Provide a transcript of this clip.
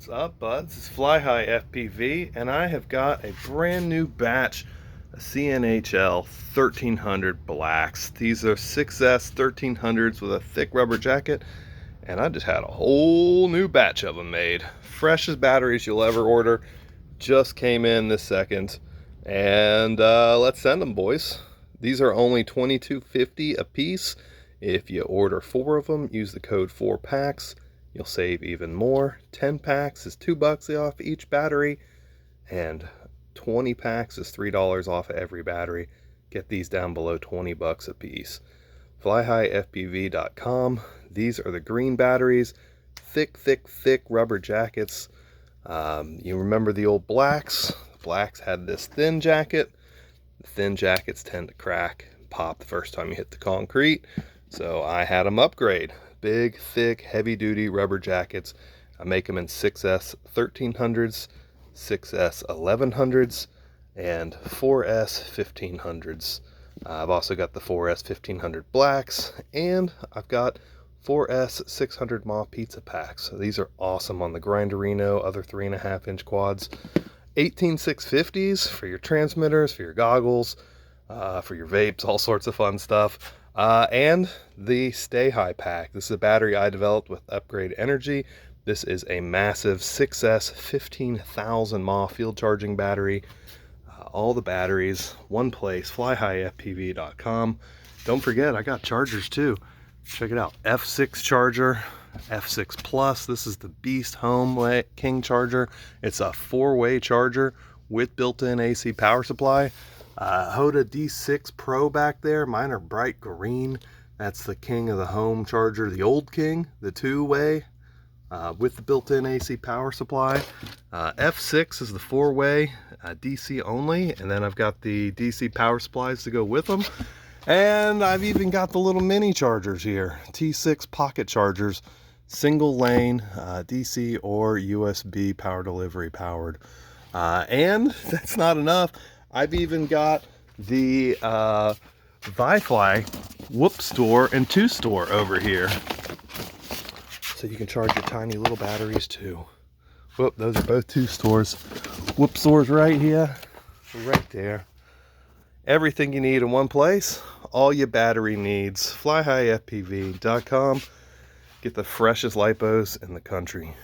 What's up, buds? It's FlyHighFPV, and I have got a brand new batch of CNHL 1300 blacks. These are 6S 1300s with a thick rubber jacket, and I just had a whole new batch of them made. Freshest batteries you'll ever order. Just came in this second, and let's send them, boys. These are only $22.50 a piece. If you order 4 of them, use the code 4PACKS. You'll save even more. 10 packs is $2 off each battery, and 20 packs is $3 off of every battery. Get these down below 20 bucks a piece. FlyHighFPV.com. These are the green batteries. Thick rubber jackets. You remember the old blacks? The blacks had this thin jacket. The thin jackets tend to crack and pop the first time you hit the concrete. So I had them upgrade. Big, thick, heavy-duty rubber jackets. I make them in 6S 1300s, 6S 1100s, and 4S 1500s. I've also got the 4S 1500 blacks, and I've got 4S 600 mAh pizza packs. So these are awesome on the Grinderino, other 3.5-inch quads. 18650s for your transmitters, for your goggles, for your vapes, all sorts of fun stuff. And the Stay High pack. This is a battery I developed with Upgrade Energy. This is a massive 6S 15,000 mAh field charging battery. All the batteries, one place, FlyHighFPV.com. Don't forget, I got chargers too. Check it out, F6 charger, F6 Plus. This is the Beast Home King charger. It's a 4-way charger with built-in AC power supply. Hoda D6 Pro back there. Mine are bright green. That's the King of the Home charger, the old King, the 2-way with the built-in AC power supply. F6 is the 4-way, DC only, and then I've got the DC power supplies to go with them. And I've even got the little mini chargers here, T6 pocket chargers, single lane, DC or USB power delivery powered. And that's not enough. I've even got the FlyFly Whoop store and 2 store over here. So you can charge your tiny little batteries too. Whoop, those are both 2 stores. Whoop stores right here, right there. Everything you need in one place, all your battery needs. FlyHighFPV.com. Get the freshest Lipos in the country.